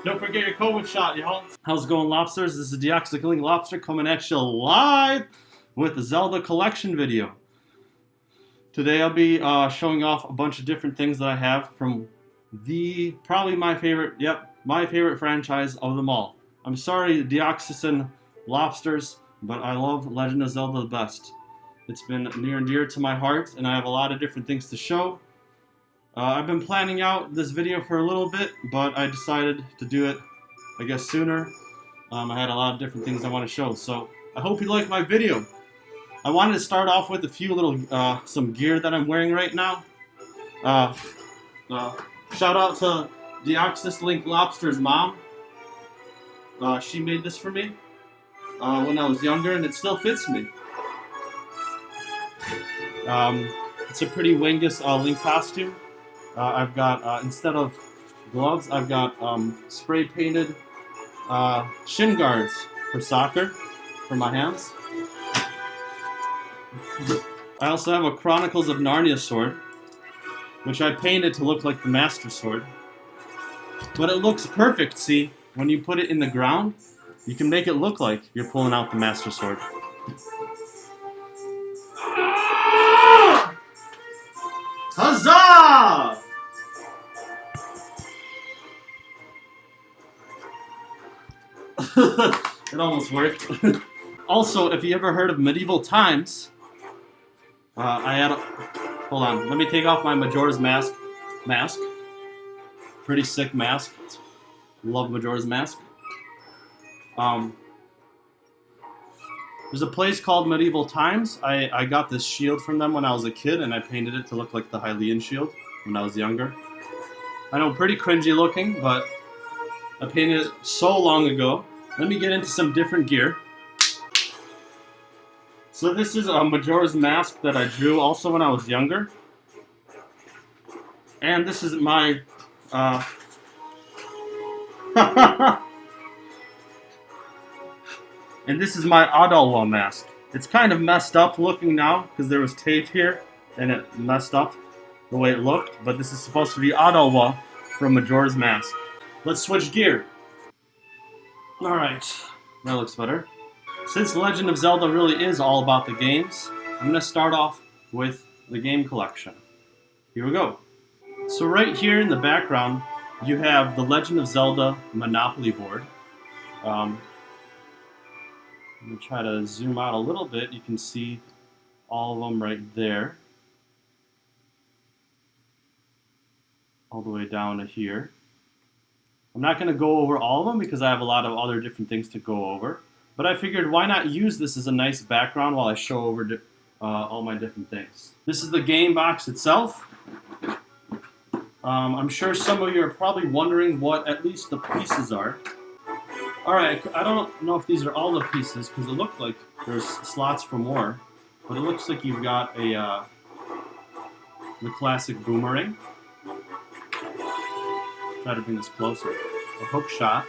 Don't forget your COVID shot, y'all. How's it going, Lobsters? This is Deoxys Lobster coming at you live with the Zelda collection video. Today I'll be showing off a bunch of different things that I have from probably my favorite franchise of them all. I'm sorry, Deoxys Lobsters, but I love Legend of Zelda the best. It's been near and dear to my heart, and I have a lot of different things to show. I've been planning out this video for a little bit, but I decided to do it, I guess, sooner. I had a lot of different things I want to show, so I hope you like my video. I wanted to start off with a few little, some gear that I'm wearing right now. Shout out to Deoxys Lobster's mom. She made this for me when I was younger, and it still fits me. It's a pretty Wingus Link costume. I've got, instead of gloves, I've got spray painted shin guards for soccer for my hands. I also have a Chronicles of Narnia sword, which I painted to look like the Master Sword. But it looks perfect, see? When you put it in the ground, you can make it look like you're pulling out the Master Sword. Huzzah! It almost worked. Also, if you ever heard of Medieval Times, hold on, let me take off my Majora's Mask. Pretty sick mask. Love Majora's Mask. There's a place called Medieval Times. I got this shield from them when I was a kid, and I painted it to look like the Hylian shield when I was younger. I know, pretty cringy looking, but I painted it so long ago. Let me get into some different gear. So this is a Majora's Mask that I drew also when I was younger. And this is my, and this is my Adalwa mask. It's kind of messed up looking now because there was tape here and it messed up the way it looked. But this is supposed to be Adalwa from Majora's Mask. Let's switch gear. Alright, that looks better. Since Legend of Zelda really is all about the games, I'm going to start off with the game collection. Here we go. So right here in the background, you have the Legend of Zelda Monopoly board. Let me try to zoom out a little bit. You can see all of them right there. All the way down to here. I'm not going to go over all of them because I have a lot of other different things to go over. But I figured why not use this as a nice background while I show over all my different things. This is the game box itself. I'm sure some of you are probably wondering what at least the pieces are. Alright, I don't know if these are all the pieces because it looked like there's slots for more. But it looks like you've got the classic boomerang. Try to bring this closer. A hook shot.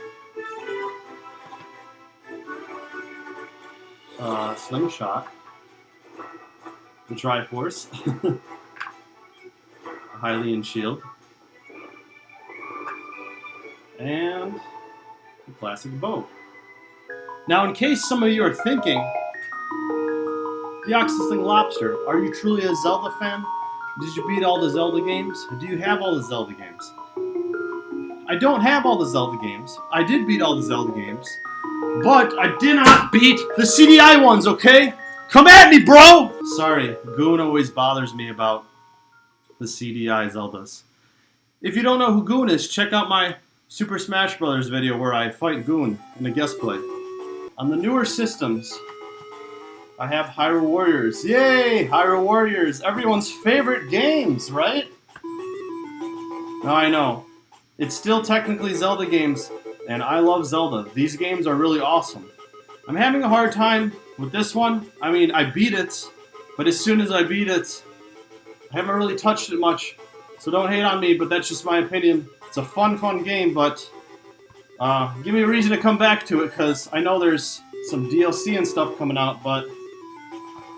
Slingshot. The Triforce. A Hylian shield. And the classic bow. Now, in case some of you are thinking, Deoxys Lobster, are you truly a Zelda fan? Did you beat all the Zelda games? Do you have all the Zelda games? I don't have all the Zelda games. I did beat all the Zelda games. But I did not beat the CDI ones, okay? Come at me, bro! Sorry, Goon always bothers me about the CDI Zeldas. If you don't know who Goon is, check out my Super Smash Bros. Video where I fight Goon in a guest play. On the newer systems, I have Hyrule Warriors. Yay! Hyrule Warriors, everyone's favorite games, right? Now I know. It's still technically Zelda games, and I love Zelda. These games are really awesome. I'm having a hard time with this one. I mean, I beat it, but as soon as I beat it, I haven't really touched it much. So don't hate on me, but that's just my opinion. It's a fun game, but give me a reason to come back to it, because I know there's some DLC and stuff coming out, but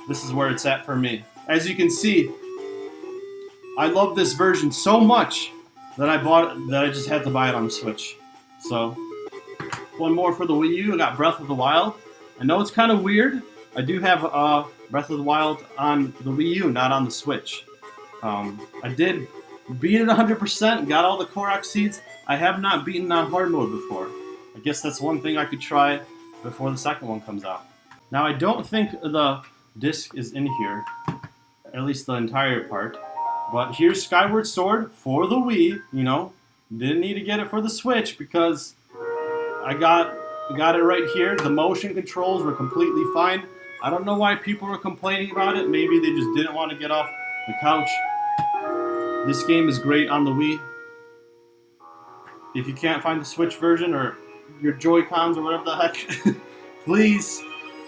this is where it's at for me. As you can see, I love this version so much that I just had to buy it on the Switch. So, one more for the Wii U. I got Breath of the Wild. I know it's kind of weird. I do have Breath of the Wild on the Wii U, not on the Switch. I did beat it 100%, got all the Korok seeds. I have not beaten on hard mode before. I guess that's one thing I could try before the second one comes out. Now, I don't think the disc is in here, at least the entire part. But here's Skyward Sword for the Wii, you know. Didn't need to get it for the Switch because I got it right here. The motion controls were completely fine. I don't know why people were complaining about it. Maybe they just didn't want to get off the couch. This game is great on the Wii. If you can't find the Switch version or your Joy-Cons or whatever the heck, please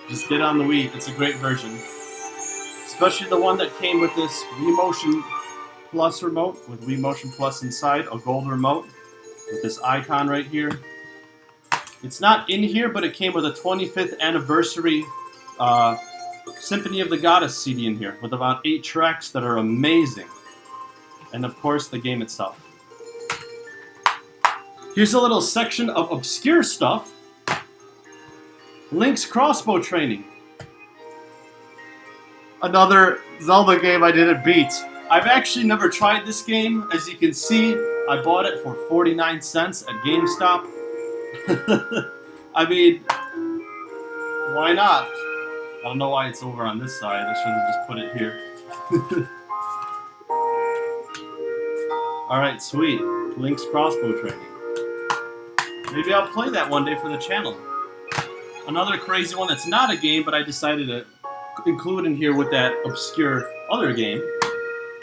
just get on the Wii. It's a great version. Especially the one that came with this Wii Motion Plus remote, with Wii Motion Plus inside, a gold remote, with this icon right here. It's not in here, but it came with a 25th anniversary Symphony of the Goddess CD in here, with about 8 tracks that are amazing. And of course, the game itself. Here's a little section of obscure stuff. Link's Crossbow Training. Another Zelda game I didn't beat. I've actually never tried this game. As you can see, I bought it for 49 cents at GameStop. I mean, why not? I don't know why it's over on this side. I should have just put it here. Alright, sweet. Link's Crossbow Training. Maybe I'll play that one day for the channel. Another crazy one that's not a game, but I decided to include in here with that obscure other game,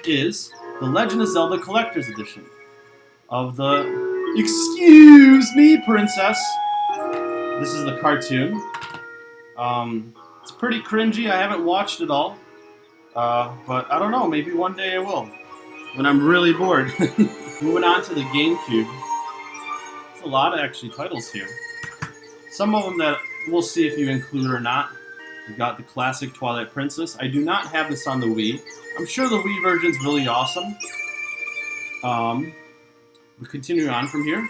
is The Legend of Zelda Collector's Edition of the Excuse Me, Princess. This is the cartoon. It's pretty cringy. I haven't watched it all. But I don't know. Maybe one day I will. When I'm really bored. Moving on to the Gamecube. There's a lot of actually titles here. Some of them that we'll see if you include or not. We've got the classic Twilight Princess. I do not have this on the Wii. I'm sure the Wii version's really awesome. We'll continue on from here.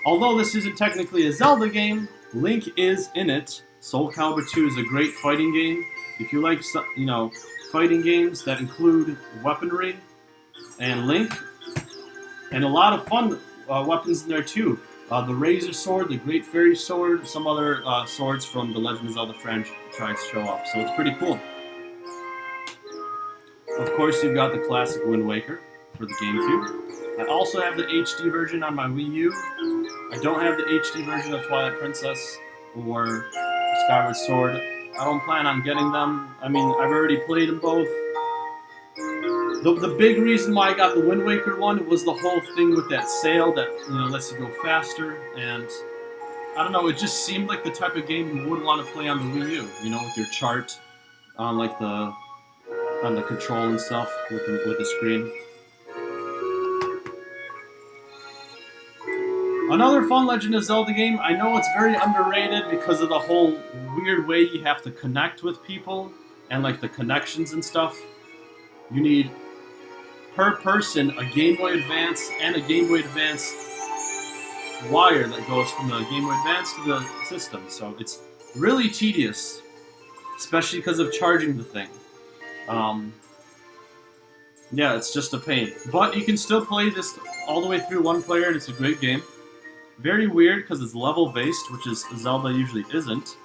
Although this isn't technically a Zelda game, Link is in it. Soul Calibur 2 is a great fighting game. If you like, you know, fighting games that include weaponry and Link, and a lot of fun weapons in there too. The Razor Sword, the Great Fairy Sword, some other swords from the Legend of Zelda franchise show up. So it's pretty cool. Of course, you've got the classic Wind Waker for the GameCube. I also have the HD version on my Wii U. I don't have the HD version of Twilight Princess or Skyward Sword. I don't plan on getting them. I mean, I've already played them both. The big reason why I got the Wind Waker one was the whole thing with that sail that, you know, lets you go faster, and I don't know, it just seemed like the type of game you would want to play on the Wii U, you know, with your chart on like the control and stuff with the screen. Another fun Legend of Zelda game. I know it's very underrated because of the whole weird way you have to connect with people and like the connections and stuff. You need, per person, a Game Boy Advance and a Game Boy Advance wire that goes from the Game Boy Advance to the system. So it's really tedious, especially because of charging the thing. Yeah, it's just a pain. But you can still play this all the way through one player, and it's a great game. Very weird because it's level-based, which is Zelda usually isn't.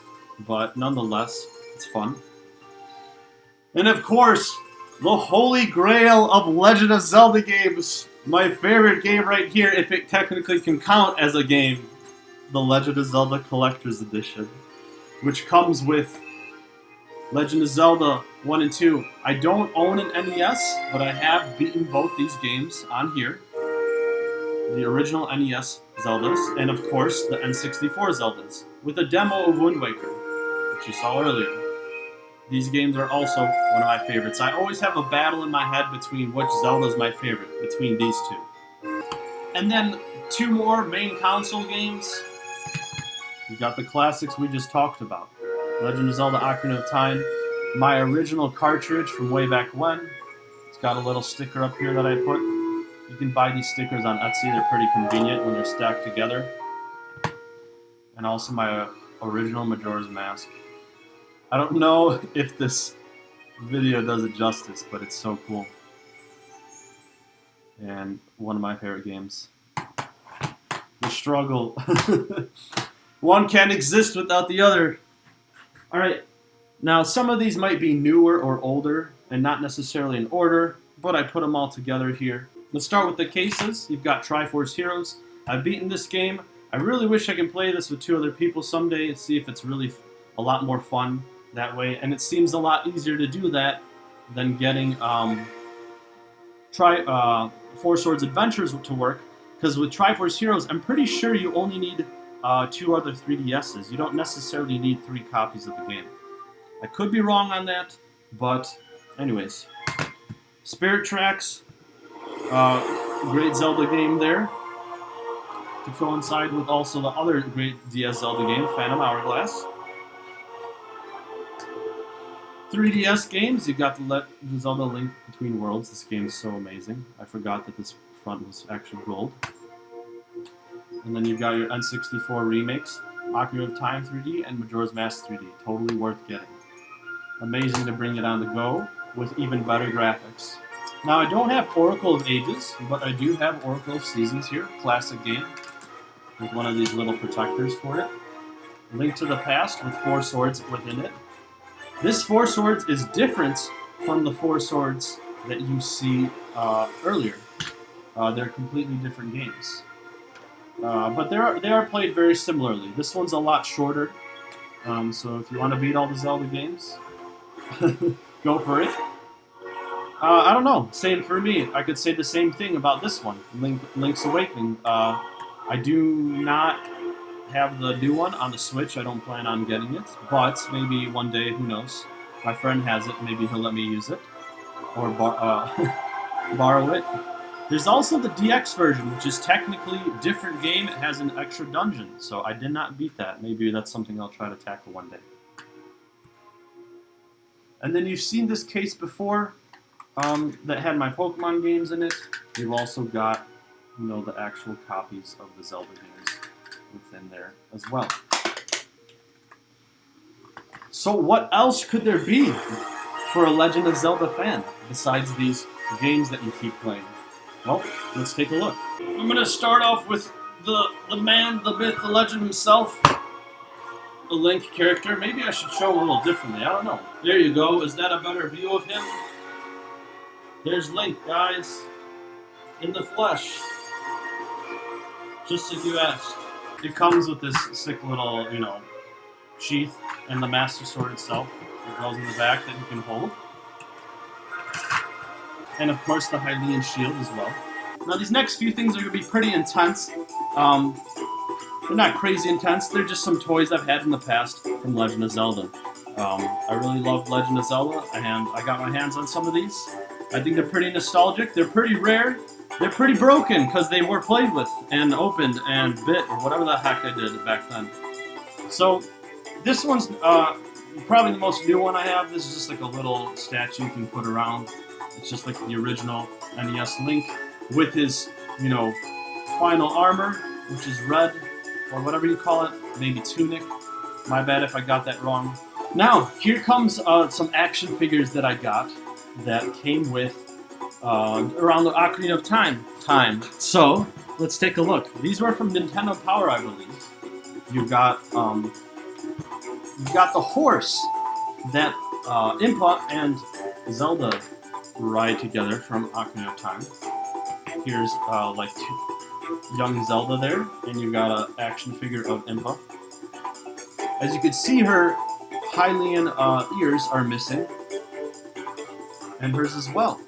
But nonetheless, it's fun. And of course, the holy grail of Legend of Zelda games. My favorite game right here, if it technically can count as a game. The Legend of Zelda Collector's Edition. Which comes with Legend of Zelda 1 and 2. I don't own an NES, but I have beaten both these games on here. The original NES Zeldas, and of course the N64 Zeldas, with a demo of Wind Waker, which you saw earlier. These games are also one of my favorites. I always have a battle in my head between which Zelda is my favorite, between these two. And then 2 more main console games. We got the classics we just talked about. Legend of Zelda Ocarina of Time, my original cartridge from way back when. It's got a little sticker up here that I put. You can buy these stickers on Etsy. They're pretty convenient when they're stacked together. And also my original Majora's Mask. I don't know if this video does it justice, but it's so cool. And one of my favorite games. The struggle. One can't exist without the other. Alright, now some of these might be newer or older, and not necessarily in order, but I put them all together here. Let's start with the cases. You've got Triforce Heroes. I've beaten this game. I really wish I can play this with 2 other people someday and see if it's really a lot more fun that way. And it seems a lot easier to do that than getting Four Swords Adventures to work. Because with Triforce Heroes, I'm pretty sure you only need 2 other 3DSs. You don't necessarily need 3 copies of the game. I could be wrong on that, but anyways. Spirit Tracks, great Zelda game there. To coincide with also the other great DS Zelda game, Phantom Hourglass. 3DS games, you've got the Zelda Link Between Worlds. This game is so amazing. I forgot that this front was actually gold. And then you've got your N64 remakes, Ocarina of Time 3D and Majora's Mask 3D. Totally worth getting. Amazing to bring it on the go with even better graphics. Now I don't have Oracle of Ages, but I do have Oracle of Seasons here. Classic game with one of these little protectors for it. Link to the Past with 4 swords within it. This 4 swords is different from the 4 swords that you see earlier. They're completely different games. But they are played very similarly. This one's a lot shorter, so if you want to beat all the Zelda games, go for it. I don't know, same for me. I could say the same thing about this one, Link's Awakening. I do not have the new one on the Switch. I don't plan on getting it, but maybe one day, who knows. My friend has it, maybe he'll let me use it, or borrow it. There's also the DX version, which is technically a different game. It has an extra dungeon, so I did not beat that. Maybe that's something I'll try to tackle one day. And then you've seen this case before that had my Pokemon games in it. You've also got, you know, the actual copies of the Zelda games within there as well. So what else could there be for a Legend of Zelda fan besides these games that you keep playing? Well, let's take a look. I'm going to start off with the man, the myth, the legend himself, the Link character. Maybe I should show him a little differently. I don't know. There you go. Is that a better view of him? There's Link, guys. In the flesh. Just as you asked. It comes with this sick little, you know, sheath and the Master Sword itself. It goes in the back that you can hold. And of course the Hylian shield as well. Now these next few things are going to be pretty intense. They're not crazy intense, they're just some toys I've had in the past from Legend of Zelda. I really love Legend of Zelda, and I got my hands on some of these. I think they're pretty nostalgic, they're pretty rare, they're pretty broken because they were played with and opened and bit, or whatever the heck I did back then. So this one's probably the most new one I have. This is just like a little statue you can put around. It's just like the original NES Link with his, you know, final armor, which is red, or whatever you call it, maybe tunic. My bad if I got that wrong. Now, here comes some action figures that I got that came with around the Ocarina of Time. So, let's take a look. These were from Nintendo Power, I believe. You've got the horse that Impa and Zelda ride together from Ocarina of Time. Here's like young Zelda there, and you've got an action figure of Impa. As you can see, her Hylian ears are missing, and hers as well.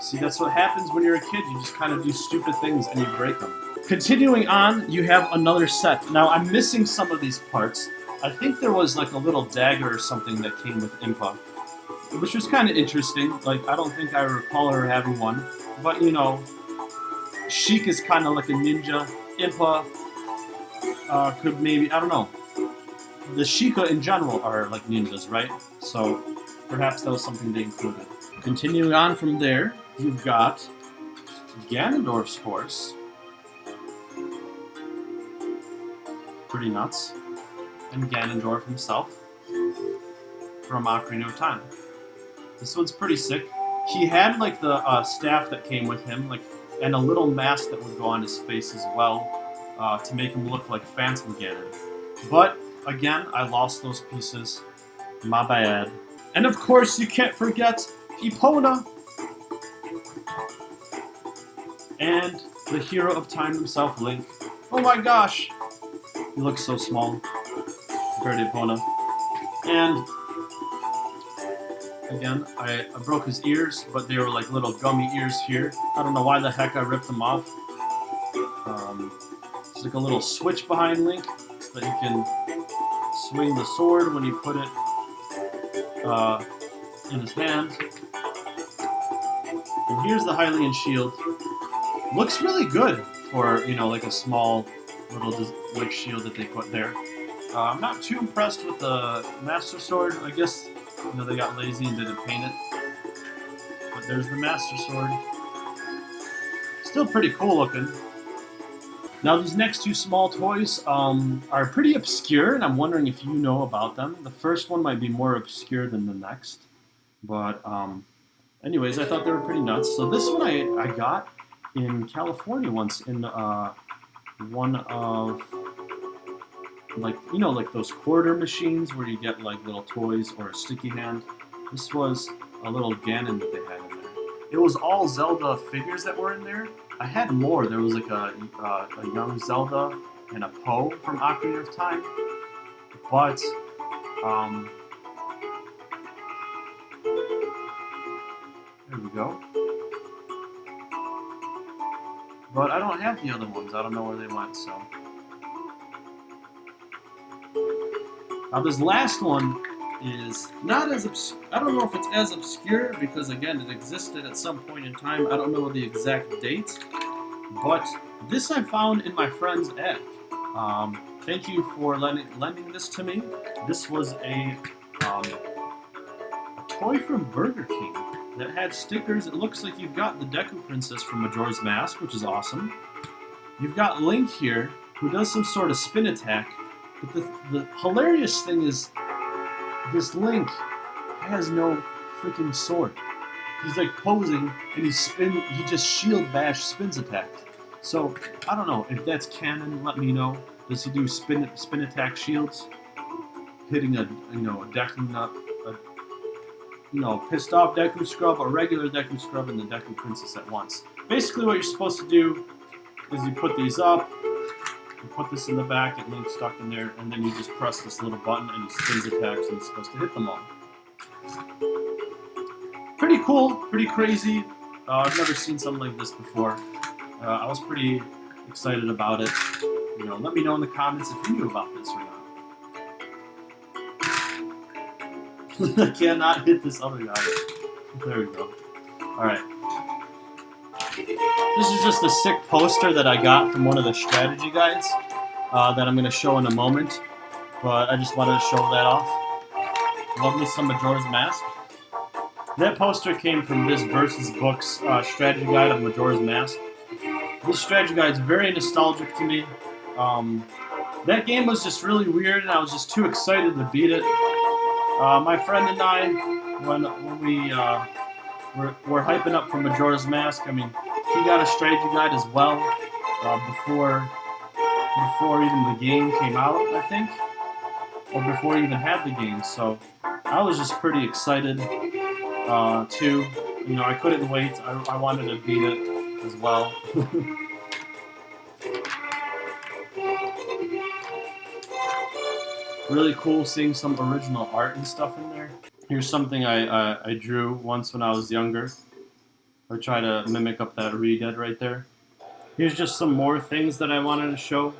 See, that's what happens when you're a kid. You just kind of do stupid things and you break them. Continuing on, you have another set. Now, I'm missing some of these parts. I think there was like a little dagger or something that came with Impa, which was kind of interesting. Like, I don't think I recall her having one. But, you know, Sheik is kind of like a ninja. Impa could maybe, I don't know. The Sheikah in general are like ninjas, right? So, perhaps that was something they included. Continuing on from there, you've got Ganondorf's horse. Pretty nuts. And Ganondorf himself from Ocarina of Time. This one's pretty sick. He had like the staff that came with him, like, and a little mask that would go on his face as well, to make him look like Phantom Ganon. But again, I lost those pieces. My bad. And of course, you can't forget Epona. And the hero of time himself, Link. Oh my gosh! He looks so small compared to Epona. And again, I broke his ears, but they were like little gummy ears here. I don't know why the heck I ripped them off. It's like a little switch behind Link that you can swing the sword when you put it in his hand. And here's the Hylian shield. Looks really good for, you know, like a small little like shield that they put there. I'm not too impressed with the Master Sword. I guess, you know, they got lazy and didn't paint it. But there's the Master Sword. Still pretty cool looking. Now these next two small toys are pretty obscure, and I'm wondering if you know about them. The first one might be more obscure than the next. But anyways, I thought they were pretty nuts. So this one I got in California once in one of, like, you know, like those quarter machines where you get like little toys or a sticky hand. This was a little Ganon that they had in there. It was all Zelda figures that were in there. I had more. There was like a young Zelda and a Poe from Ocarina of Time. But there we go. But I don't have the other ones. I don't know where they went, so. Now this last one is not as I don't know if it's as obscure because, again, it existed at some point in time. I don't know the exact date, but this I found in my friend's attic. Thank you for lending this to me. This was a toy from Burger King that had stickers. It looks like you've got the Deku Princess from Majora's Mask, which is awesome. You've got Link here, who does some sort of spin attack. But the hilarious thing is, this Link has no freaking sword. He's like posing, and he just shield bash spins attack. So I don't know if that's canon. Let me know. Does he do spin attack shields, hitting a Deku nut, pissed off Deku Scrub, a regular Deku Scrub, and the Deku Princess at once? Basically, what you're supposed to do is you put these up. You put this in the back, and Link's stuck in there, and then you just press this little button, and he spins attacks, and he's supposed to hit them all. Pretty cool, pretty crazy. I've never seen something like this before. I was pretty excited about it. Let me know in the comments if you knew about this or not. I cannot hit this other guy. There we go. Alright. This is just a sick poster that I got from one of the strategy guides that I'm going to show in a moment. But I just wanted to show that off. Love me some Majora's Mask. That poster came from this Versus Books strategy guide of Majora's Mask. This strategy guide is very nostalgic to me. That game was just really weird, and I was just too excited to beat it. My friend and I, when we were hyping up for Majora's Mask, I mean, he got a strategy guide as well before even the game came out, I think, or before he even had the game. So I was just pretty excited too. I couldn't wait. I wanted to beat it as well. Really cool seeing some original art and stuff in there. Here's something I drew once when I was younger. I try to mimic up that re-dead right there. Here's just some more things that I wanted to show.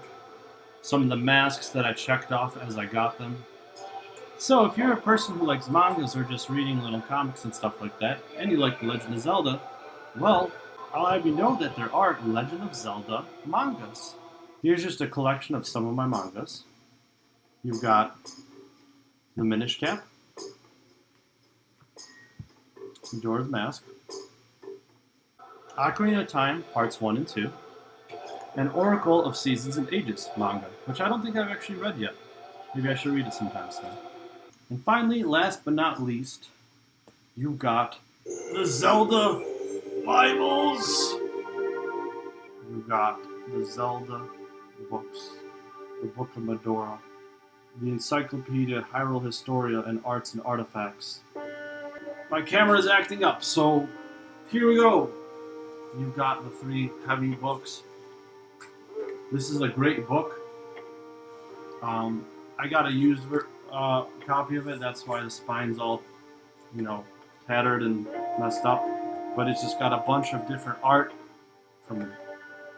Some of the masks that I checked off as I got them. So if you're a person who likes mangas or just reading little comics and stuff like that, and you like The Legend of Zelda, well, I'll have you know that there are Legend of Zelda mangas. Here's just a collection of some of my mangas. You've got the Minish Cap, Majora's Mask, Ocarina of Time, Parts 1 and 2, and Oracle of Seasons and Ages manga, which I don't think I've actually read yet. Maybe I should read it sometime soon. And finally, last but not least, you got the Zelda Bibles. You got the Zelda books, the Book of Medora, the Encyclopedia Hyrule Historia and Arts and Artifacts. My camera is acting up, so here we go. You've got the 3 heavy books. This is a great book. I got a used copy of it. That's why the spine's all, tattered and messed up. But it's just got a bunch of different art from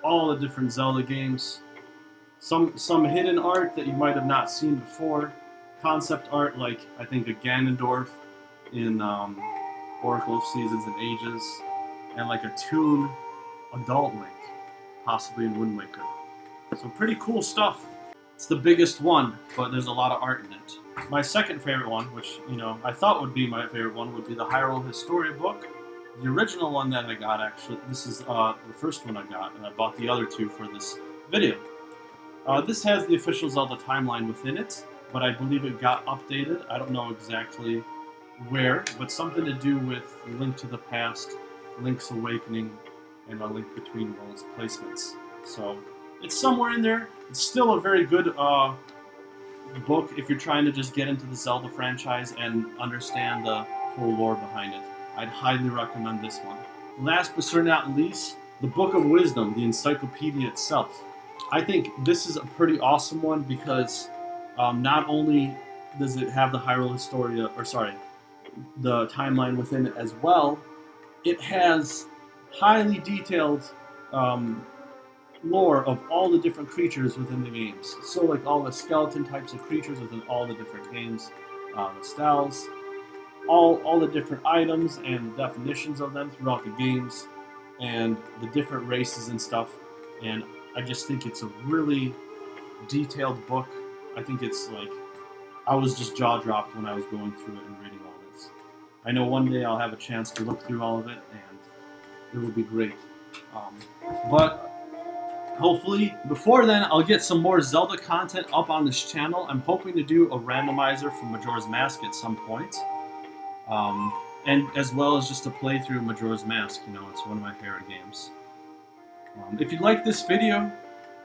all the different Zelda games. Some hidden art that you might have not seen before. Concept art like, I think, a Ganondorf in Oracle of Seasons and Ages. And like a Toon adult Link, possibly in Wind Waker. So pretty cool stuff. It's the biggest one, but there's a lot of art in it. My second favorite one, which, I thought would be my favorite one, would be the Hyrule Historia book. The original one that I got, actually, this is the first one I got, and I bought the other 2 for this video. This has the official Zelda timeline within it, but I believe it got updated. I don't know exactly where, but something to do with Link to the Past, Link's Awakening, and A Link Between Worlds placements. So, it's somewhere in there. It's still a very good book if you're trying to just get into the Zelda franchise and understand the whole lore behind it. I'd highly recommend this one. Last but certainly not least, the Book of Wisdom, the encyclopedia itself. I think this is a pretty awesome one because not only does it have the Hyrule Historia, the timeline within it as well, it has highly detailed lore of all the different creatures within the games. So like all the skeleton types of creatures within all the different games, the styles, all the different items and definitions of them throughout the games, and the different races and stuff. And I just think it's a really detailed book. I think it's like, I was just jaw-dropped when I was going through it and reading all this. I know one day I'll have a chance to look through all of it, and it will be great. But hopefully, before then, I'll get some more Zelda content up on this channel. I'm hoping to do a randomizer for Majora's Mask at some point. And as well as just a playthrough of Majora's Mask. It's one of my favorite games. If you like this video,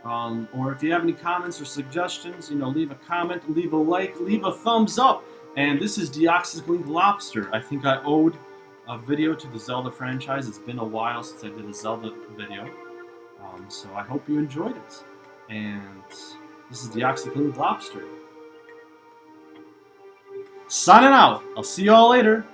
or if you have any comments or suggestions, leave a comment, leave a like, leave a thumbs up. And this is Deoxys Lobster. I think I owed a video to the Zelda franchise. It's been a while since I did a Zelda video. So I hope you enjoyed it. And this is Deoxys Lobster. Signing out. I'll see you all later.